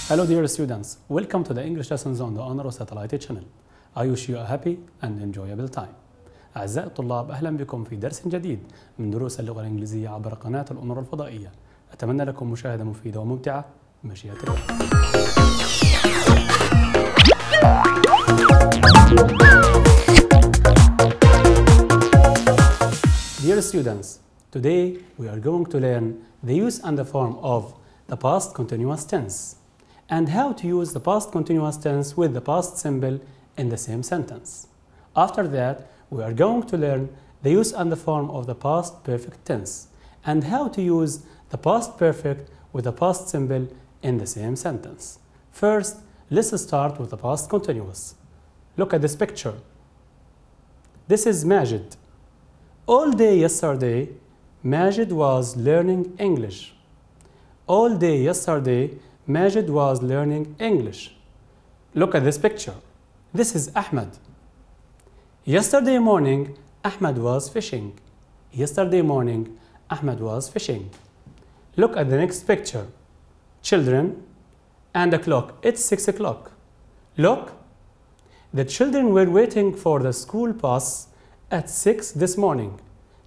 Hello dear students, welcome to the English lessons on the أونروا satellite channel. I wish you a happy and enjoyable time. أعزائي الطلاب، أهلا بكم في درس جديد من دروس اللغة الإنجليزية عبر قناة الأونروا الفضائية. أتمنى لكم مشاهدة مفيدة وممتعة بمشيئة الله. Dear students, today we are going to learn the use and the form of the past continuous tense and how to use the past continuous tense with the past simple in the same sentence. After that, we are going to learn the use and the form of the past perfect tense and how to use the past perfect with the past simple in the same sentence. First, let's start with the past continuous. Look at this picture. This is Majid. All day yesterday, Majid was learning English. All day yesterday, Majid was learning English. Look at this picture. This is Ahmed. Yesterday morning, Ahmed was fishing. Yesterday morning, Ahmed was fishing. Look at the next picture. Children and a clock. It's 6 o'clock. Look, the children were waiting for the school bus at 6 this morning.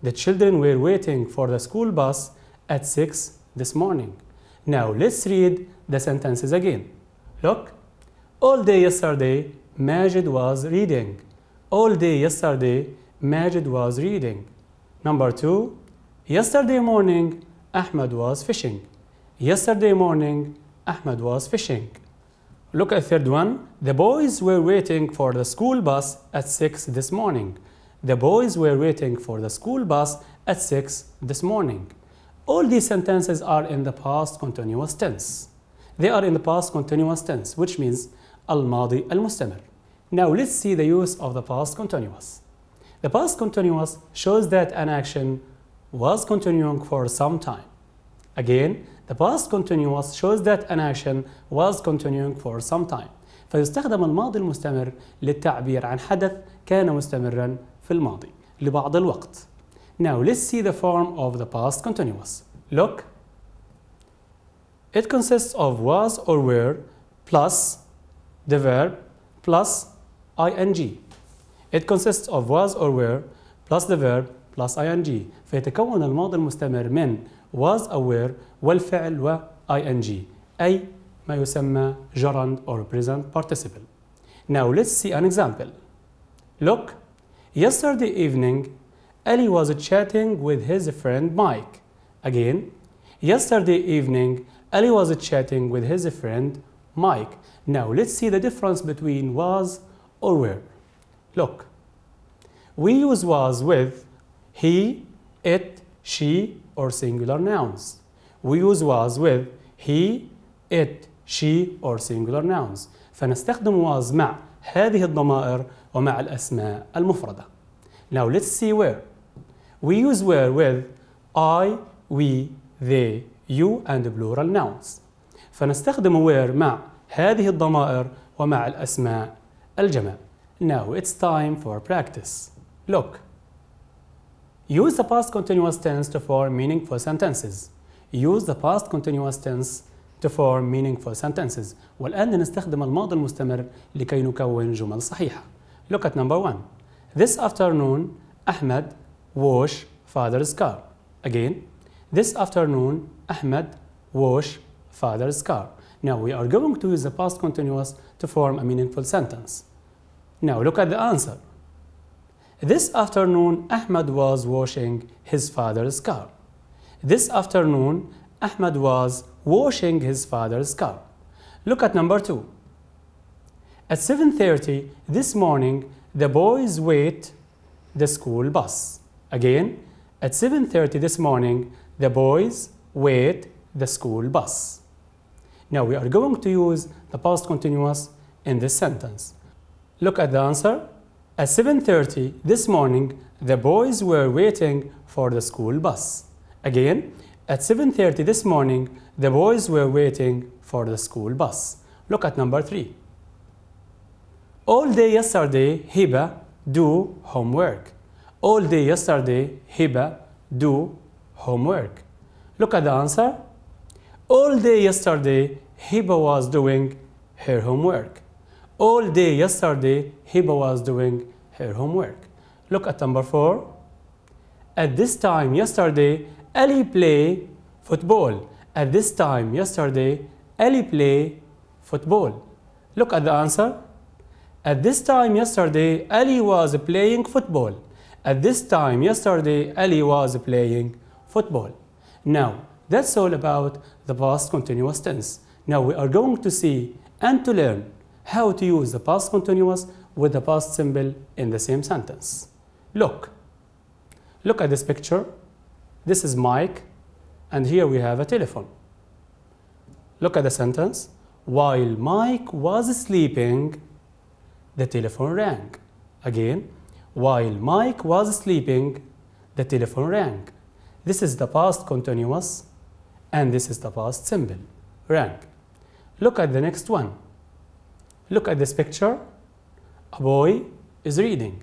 The children were waiting for the school bus at 6 this morning. Now let's read the sentences again. Look, all day yesterday, Majid was reading. All day yesterday, Majid was reading. Number 2, yesterday morning, Ahmed was fishing. Yesterday morning, Ahmed was fishing. Look at the third one. The boys were waiting for the school bus at 6 this morning. The boys were waiting for the school bus at 6 this morning. All these sentences are in the past continuous tense. They are in the past continuous tense, which means الماضي المستمر. Now let's see the use of the past continuous. The past continuous shows that an action was continuing for some time. Again, the past continuous shows that an action was continuing for some time. فيستخدم الماضي المستمر للتعبير عن حدث كان مستمرا في الماضي لبعض الوقت. Now let's see the form of the past continuous. Look, it consists of was or were plus the verb plus ing. It consists of was or were plus the verb plus ing. فيتكون الماضي المستمر من was or were والفعل و ing أي ما يسمى gerund or present participle. Now let's see an example. Look, yesterday evening, Ali was chatting with his friend Mike. Again, yesterday evening, Ali was chatting with his friend Mike. Now let's see the difference between was or were. Look, we use was with he, it, she, or singular nouns. We use was with he, it, she, or singular nouns. فنستخدم was مع هذه الضمائر ومع الأسماء المفردة. Now let's see where. We use were with I, we, they, you, and plural nouns. فنستخدم were مع هذه الضمائر ومع الأسماء الجمع. Now it's time for practice. Look, use the past continuous tense to form meaningful sentences. Use the past continuous tense to form meaningful sentences. والآن نستخدم الماضي المستمر لكي نكون جمل صحيحة. Look at number 1. This afternoon, Ahmed washed father's car. Again, this afternoon, Ahmed washed father's car. Now we are going to use the past continuous to form a meaningful sentence. Now look at the answer. This afternoon, Ahmed was washing his father's car. This afternoon, Ahmed was washing his father's car. Look at number 2. At 7:30 this morning, the boys wait the school bus. Again, at 7:30 this morning, the boys wait the school bus. Now we are going to use the past continuous in this sentence. Look at the answer. At 7:30 this morning, the boys were waiting for the school bus. Again, at 7:30 this morning, the boys were waiting for the school bus. Look at number 3. All day yesterday, Hiba do homework. All day yesterday, Hiba do homework. Look at the answer. All day yesterday, Hiba was doing her homework. All day yesterday, Hiba was doing her homework. Look at number 4. At this time yesterday, Ali played football. At this time yesterday, Ali played football. Look at the answer. At this time yesterday, Ali was playing football. At this time yesterday, Ali was playing football. Now, that's all about the past continuous tense. Now we are going to see and to learn how to use the past continuous with the past simple in the same sentence. Look at this picture. This is Mike, and here we have a telephone. Look at the sentence. While Mike was sleeping, the telephone rang. Again, while Mike was sleeping, the telephone rang. This is the past continuous, and this is the past simple, rang. Look at the next one. Look at this picture. A boy is reading.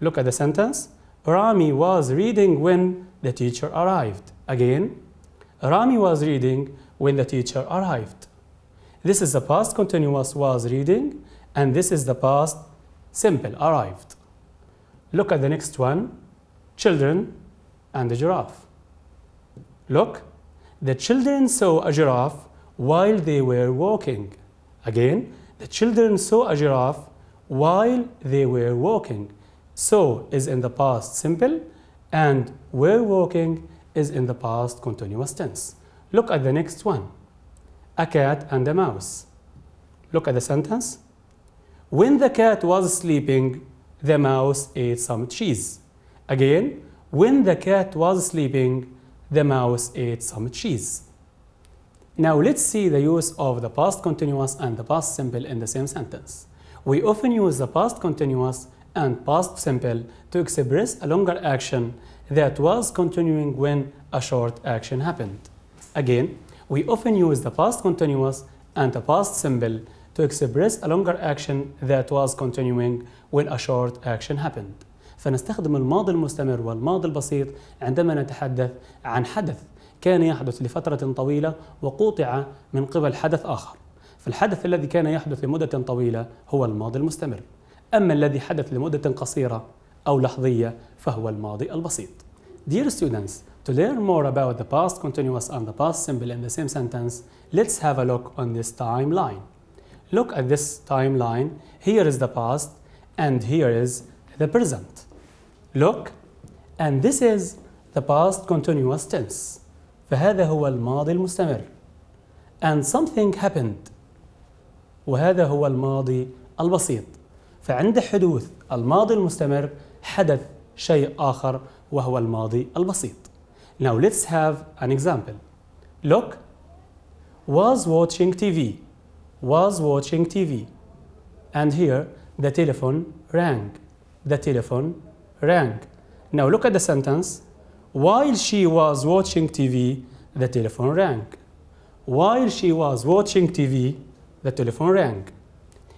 Look at the sentence. Rami was reading when the teacher arrived. Again, Rami was reading when the teacher arrived. This is the past continuous, was reading, and this is the past simple, arrived. Look at the next one. Children and a giraffe. Look, the children saw a giraffe while they were walking. Again, the children saw a giraffe while they were walking. So is in the past simple, and were walking is in the past continuous tense. Look at the next one. A cat and a mouse. Look at the sentence. When the cat was sleeping, the mouse ate some cheese. Again, when the cat was sleeping, the mouse ate some cheese. Now let's see the use of the past continuous and the past simple in the same sentence. We often use the past continuous and past simple to express a longer action that was continuing when a short action happened. Again, we often use the past continuous and the past simple to express a longer action that was continuing when a short action happened. فنستخدم الماضي المستمر والماضي البسيط عندما نتحدث عن حدث كان يحدث لفترة طويلة وقوطع من قبل حدث آخر. فالحدث الذي كان يحدث لمدة طويلة هو الماضي المستمر. أما الذي حدث لمدة قصيرة أو لحظية فهو الماضي البسيط. Dear students, to learn more about the past continuous and the past simple in the same sentence, let's have a look on this timeline. Look at this timeline. Here is the past and here is the present. Look, and this is the past continuous tense. فهذا هو الماضي المستمر. And something happened. وهذا هو الماضي البسيط. فعند حدوث الماضي المستمر حدث شيء آخر وهو الماضي البسيط. Now let's have an example. Look, was watching TV. Was watching TV. And here the telephone rang. The telephone rang. Now look at the sentence. While she was watching TV, the telephone rang. While she was watching TV, the telephone rang.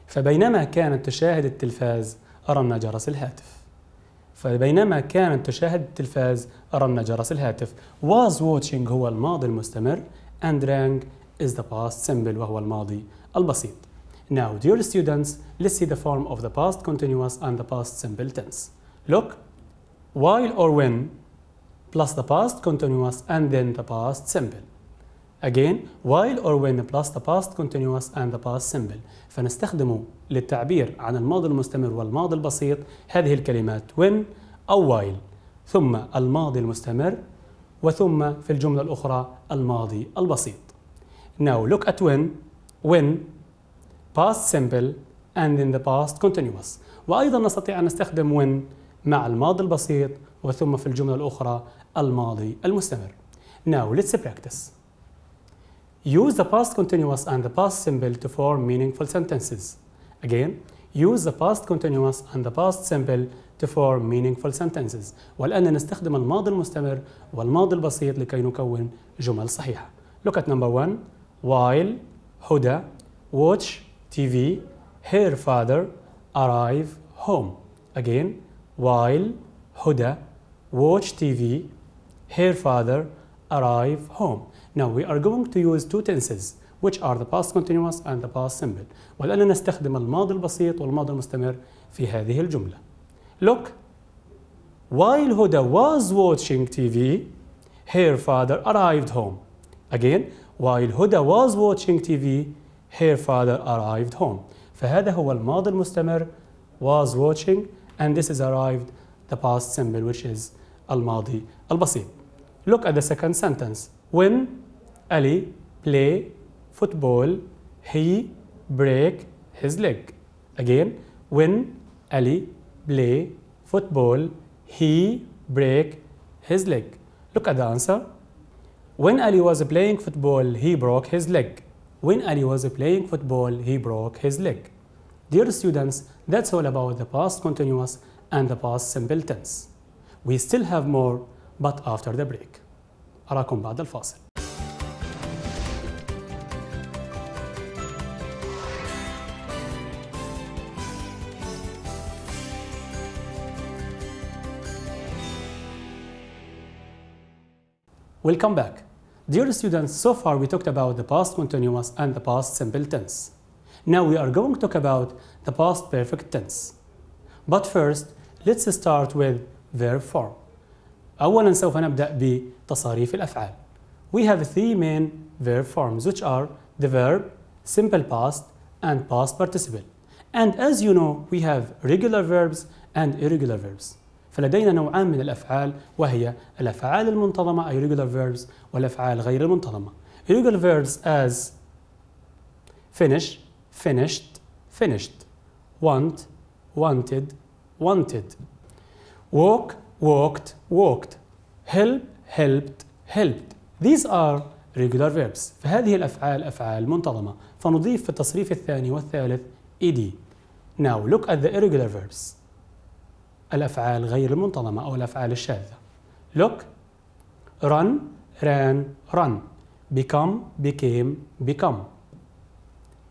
فبينما كانت تشاهد التلفاز رن جرس الهاتف. فبينما كانت تشاهد التلفاز رن جرس الهاتف. Was watching هو الماضي المستمر and rang is the past simple وهو الماضي البسيط. Now, dear students, let's see the form of the past continuous and the past simple tense. Look, while or when plus the past continuous and then the past simple. Again, while or when plus the past continuous and the past simple. فنستخدم للتعبير عن الماضي المستمر والماضي البسيط هذه الكلمات when أو while، ثم الماضي المستمر، وثم في الجملة الأخرى الماضي البسيط. Now look at when past simple and in the past continuous. وأيضا نستطيع أن نستخدم when مع الماضي البسيط وثم في الجملة الأخرى الماضي المستمر. Now let's practice. Use the past continuous and the past simple to form meaningful sentences. Again, use the past continuous and the past simple to form meaningful sentences. والآن نستخدم الماضي المستمر والماضي البسيط لكي نكون جمل صحيحة. Look at number 1. While هدى watch TV her father arrive home. Again, while هدى watch TV her father arrive home. Now we are going to use two tenses which are the past continuous and the past simple. والآن نستخدم الماضي البسيط والماضي المستمر في هذه الجملة. Look, while Huda was watching TV, her father arrived home. Again, while Huda was watching TV, her father arrived home. فهذا هو الماضي المستمر was watching, and this is arrived, the past simple, which is الماضي البسيط. Look at the second sentence. When Ali play football, he break his leg. Again, when Ali play football, he break his leg. Look at the answer. When Ali was playing football, he broke his leg. When Ali was playing football, he broke his leg. Dear students, that's all about the past continuous and the past simple tense. We still have more, but after the break. أراكم بعد الفاصل. Welcome back. Dear students, so far we talked about the past continuous and the past simple tense. Now we are going to talk about the past perfect tense. But first, let's start with verb form. أولاً سوف نبدأ بتصاريف الأفعال. We have three main verb forms, which are the verb, simple past, and past participle. And as you know, we have regular verbs and irregular verbs. فلدينا نوعان من الأفعال، وهي الأفعال المنتظمة أي regular verbs والأفعال غير المنتظمة. Irregular verbs as finish, finished, finished, want, wanted, wanted, walk, walked, walked, help, helped, helped. These are regular verbs. فهذه الأفعال أفعال منتظمة، فنضيف في التصريف الثاني والثالث ed. Now look at the irregular verbs. الأفعال غير المنتظمة أو الأفعال الشاذة. Look, run, ran, run, become, became, become,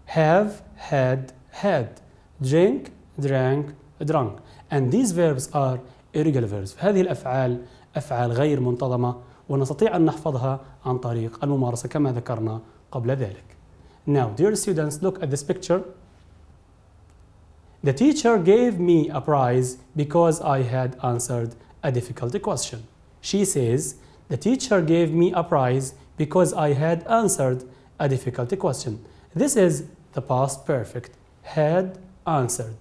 have, had, had, drink, drank, drunk. And these verbs are irregular verbs. هذه الأفعال أفعال غير منتظمة، ونستطيع أن نحفظها عن طريق الممارسة كما ذكرنا قبل ذلك. Now, dear students, look at this picture. The teacher gave me a prize because I had answered a difficult question. She says, the teacher gave me a prize because I had answered a difficult question. This is the past perfect, had answered.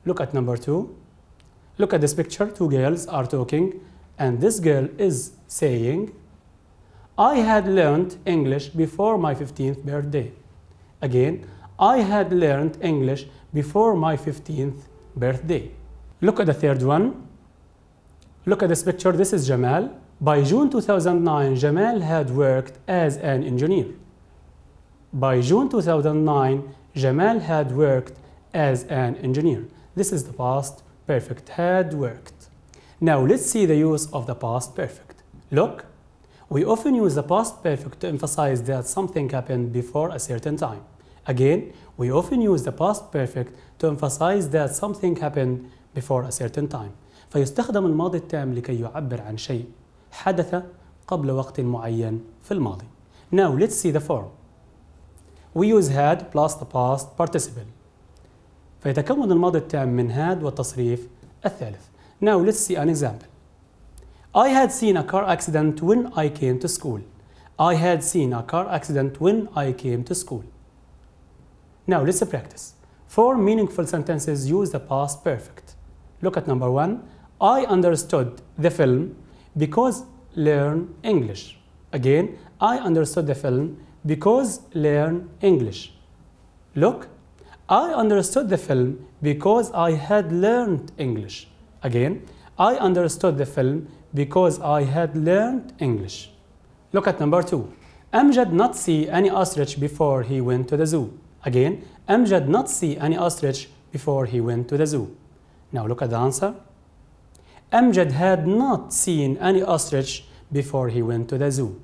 Look at number 2. Look at this picture. Two girls are talking, and this girl is saying, I had learned English before my 15th birthday. Again, I had learned English before my 15th birthday. Look at the third one. Look at this picture. This is Jamal. By June 2009, Jamal had worked as an engineer. By June 2009, Jamal had worked as an engineer. This is the past perfect, had worked. Now let's see the use of the past perfect. Look, we often use the past perfect to emphasize that something happened before a certain time. Again, we often use the past perfect to emphasize that something happened before a certain time. فيستخدم الماضي التام لكي يعبر عن شيء حدث قبل وقت معين في الماضي. Now let's see the form. We use had plus the past participle. فيتكون الماضي التام من had والتصريف الثالث. Now let's see an example. I had seen a car accident when I came to school. I had seen a car accident when I came to school. Now let's practice. For meaningful sentences, use the past perfect. Look at number 1. I understood the film because learn English. Again, I understood the film because learn English. Look, I understood the film because I had learned English. Again, I understood the film because I had learned English. Look at number 2. Amjad not see any ostrich before he went to the zoo. Again, Amjad not see any ostrich before he went to the zoo. Now look at the answer. Amjad had not seen any ostrich before he went to the zoo.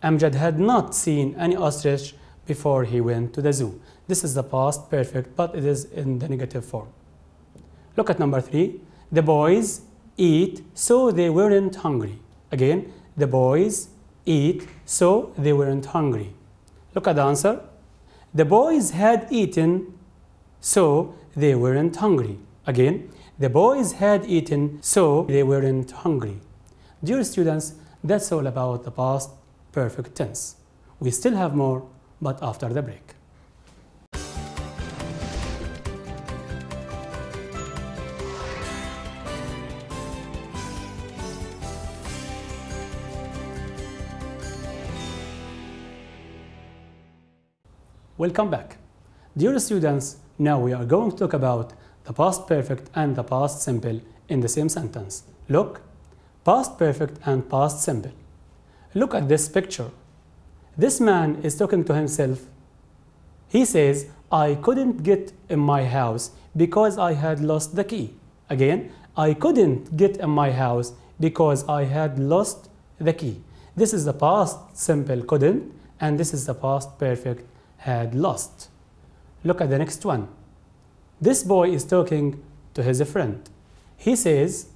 Amjad had not seen any ostrich before he went to the zoo. This is the past perfect, but it is in the negative form. Look at number 3. The boys eat so they weren't hungry. Again, the boys eat so they weren't hungry. Look at the answer. The boys had eaten, so they weren't hungry. Again, the boys had eaten, so they weren't hungry. Dear students, that's all about the past perfect tense. We still have more, but after the break. Welcome back. Dear students, now we are going to talk about the past perfect and the past simple in the same sentence. Look, past perfect and past simple. Look at this picture. This man is talking to himself. He says, I couldn't get in my house because I had lost the key. Again, I couldn't get in my house because I had lost the key. This is the past simple couldn't, and this is the past perfect had lost. Look at the next one. This boy is talking to his friend. He says,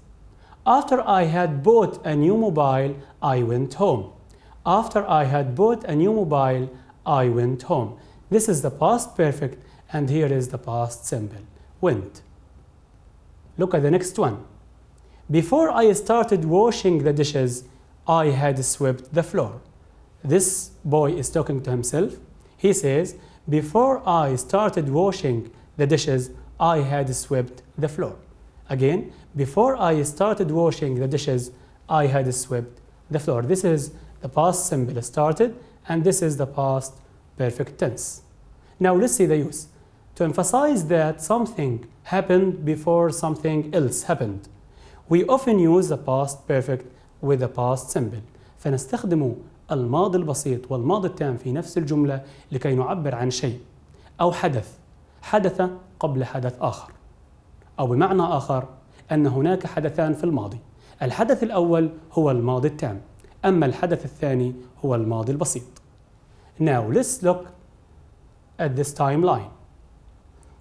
after I had bought a new mobile, I went home. After I had bought a new mobile, I went home. This is the past perfect, and here is the past simple, went. Look at the next one. Before I started washing the dishes, I had swept the floor. This boy is talking to himself. He says, before I started washing the dishes, I had swept the floor. Again, before I started washing the dishes, I had swept the floor. This is the past simple started, and this is the past perfect tense. Now let's see the use. To emphasize that something happened before something else happened, we often use the past perfect with the past simple. فنستخدم الماضي البسيط والماضي التام في نفس الجملة لكي نعبر عن شيء أو حدث قبل حدث آخر، أو بمعنى آخر أن هناك حدثان في الماضي. الحدث الأول هو الماضي التام، أما الحدث الثاني هو الماضي البسيط. Now let's look at this timeline.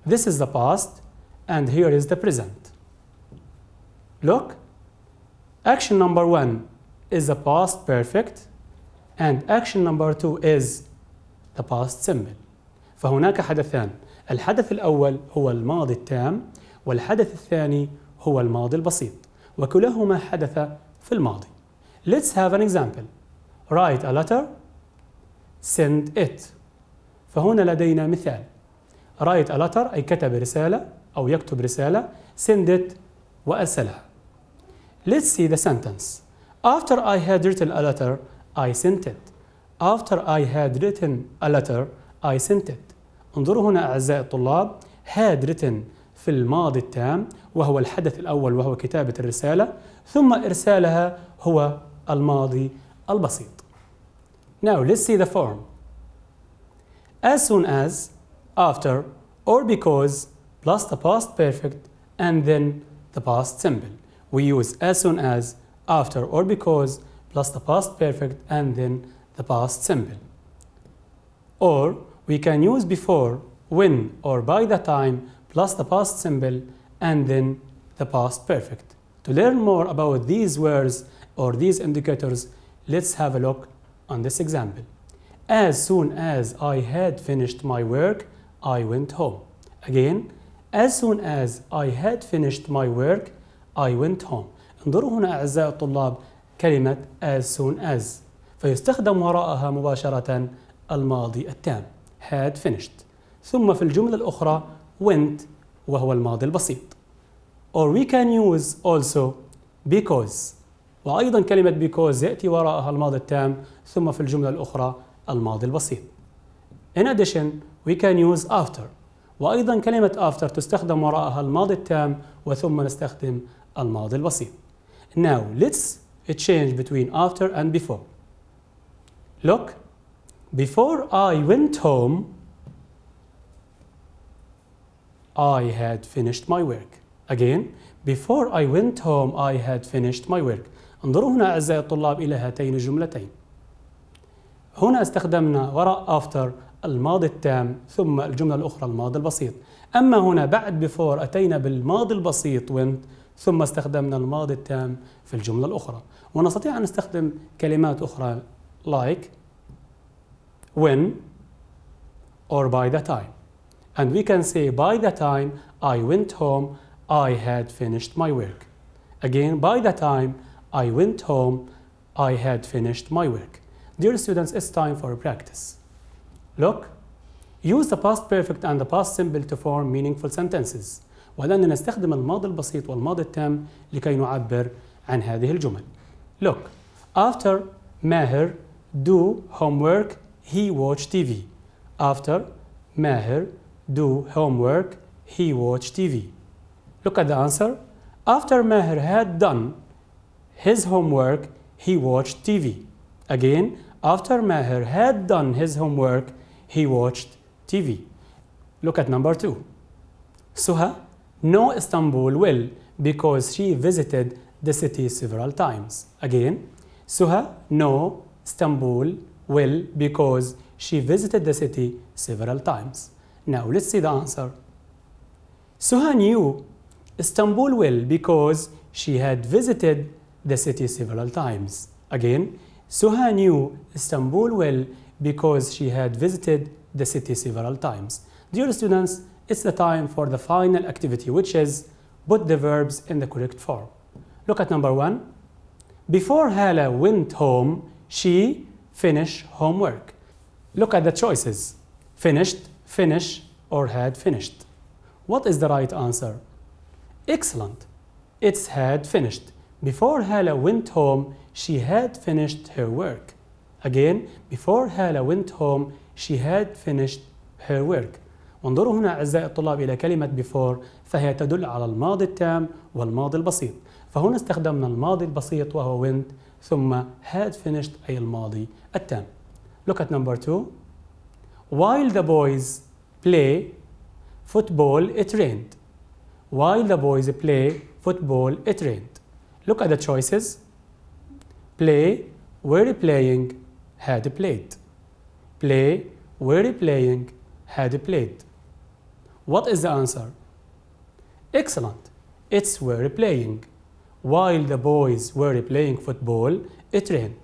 This is the past and here is the present. Look, action number 1 is the past perfect and action number 2 is the past simple. فهناك حدثان، الحدث الأول هو الماضي التام والحدث الثاني هو الماضي البسيط، وكلاهما حدث في الماضي. Let's have an example. Write a letter, send it. فهنا لدينا مثال. Write a letter أي كتب رسالة أو يكتب رسالة. Send it وأرسلها. Let's see the sentence. After I had written a letter, I sent it. After I had written a letter, I sent it. انظروا هنا أعزائي الطلاب، had written في الماضي التام وهو الحدث الأول وهو كتابة الرسالة، ثم إرسالها هو الماضي البسيط. Now let's see the form. As soon as, after, or because, plus the past perfect, and then the past simple. We use as soon as, after, or because, plus the past perfect, and then the past simple. Or we can use before, when, or by the time, plus the past simple, and then the past perfect. To learn more about these words or these indicators, let's have a look on this example. As soon as I had finished my work, I went home. Again, as soon as I had finished my work, I went home. انظروا هنا أعزائي الطلاب كلمة as soon as، فيستخدم وراءها مباشرة الماضي التام had finished، ثم في الجملة الأخرى went وهو الماضي البسيط. Or we can use also because، وأيضا كلمة because يأتي وراءها الماضي التام ثم في الجملة الأخرى الماضي البسيط. In addition, we can use after، وأيضا كلمة after تستخدم وراءها الماضي التام وثم نستخدم الماضي البسيط. Now let's change between after and before. Look, before I went home, I had finished my work. Again, before I went home, I had finished my work. انظروا هنا أعزائي الطلاب إلى هاتين الجملتين. هنا استخدمنا وراء after الماضي التام ثم الجملة الأخرى الماضي البسيط. أما هنا بعد before أتينا بالماضي البسيط went ثم استخدمنا الماضي التام في الجملة الأخرى. ونستطيع أن نستخدم كلمات أخرى like when or by the time. And we can say by the time I went home, I had finished my work. Again, by the time I went home, I had finished my work. Dear students, it's time for practice. Look, use the past perfect and the past simple to form meaningful sentences. ولأننا نستخدم الماضي البسيط والماضي التام لكي نعبر عن هذه الجمل. Look, after Maher do homework, he watched TV. After Maher do homework, he watched TV. Look at the answer. After Maher had done his homework, he watched TV. Again, after Maher had done his homework, he watched TV. Look at number 2. Suha know Istanbul well because she visited the city several times. Again, Suha know Istanbul well because she visited the city several times. Now let's see the answer. Suha knew Istanbul well because she had visited the city several times. Again, Suha knew Istanbul well because she had visited the city several times. Dear students, it's the time for the final activity, which is put the verbs in the correct form. Look at number 1. Before Hala went home, she finished homework. Look at the choices. Finished, finish, or had finished. What is the right answer? Excellent. It's had finished. Before Hala went home, she had finished her work. Again, before Hala went home, she had finished her work. وانظروا هنا أعزائي الطلاب إلى كلمة before، فهي تدل على الماضي التام والماضي البسيط. فهنا استخدمنا الماضي البسيط وهو went ثم had finished أي الماضي التام. Look at number 2. While the boys play football, it rained. While the boys play football, it rained. Look at the choices. Play, were playing, had played. Play, were playing, had played. What is the answer? Excellent. It's were playing. While the boys were playing football, it rained.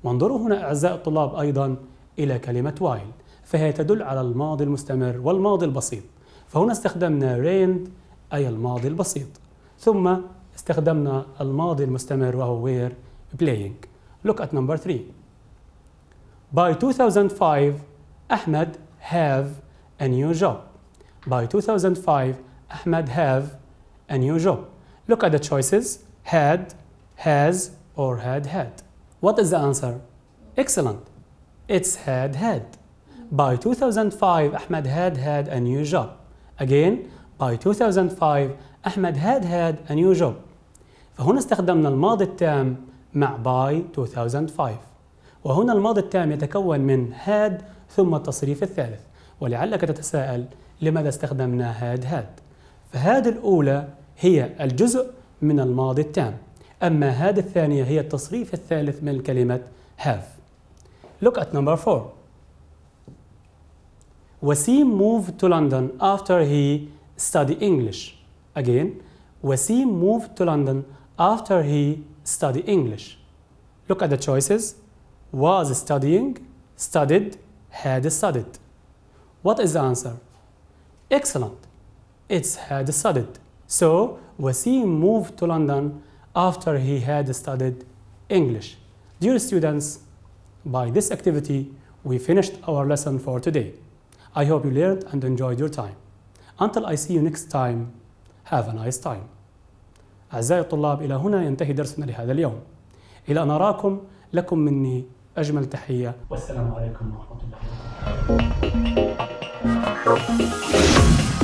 وانظروا هنا أعزائي الطلاب أيضا إلى كلمة while، فهي تدل على الماضي المستمر والماضي البسيط. فهنا استخدمنا rained أي الماضي البسيط، ثم استخدمنا الماضي المستمر وهو were playing. Look at number 3. By 2005, Ahmed have a new job. By 2005, Ahmed have a new job. Look at the choices. Had, has, or had. What is the answer? Excellent. It's had. By 2005, Ahmed had a new job. Again, by 2005, Ahmed had a new job. فهنا استخدمنا الماضي التام مع by 2005. وهنا الماضي التام يتكون من had ثم التصريف الثالث. ولعلك تتساءل لماذا استخدمنا had. فهذه الأولى هي الجزء من الماضي التام، أما هذه الثانية هي التصريف الثالث من كلمة have. Look at number 4. Wasim moved to London after he studied English. Again, Wasim moved to London after he studied English. Look at the choices. Was studying, studied, had studied. What is the answer? Excellent. It's had studied. So, Wasim moved to London after he had studied English. Dear students, by this activity, we finished our lesson for today. I hope you learned and enjoyed your time. Until I see you next time, have a nice time. أعزائي الطلاب، إلى هنا ينتهي درسنا لهذا اليوم. إلى أن أراكم، لكم مني أجمل تحية، والسلام عليكم ورحمة الله وبركاته.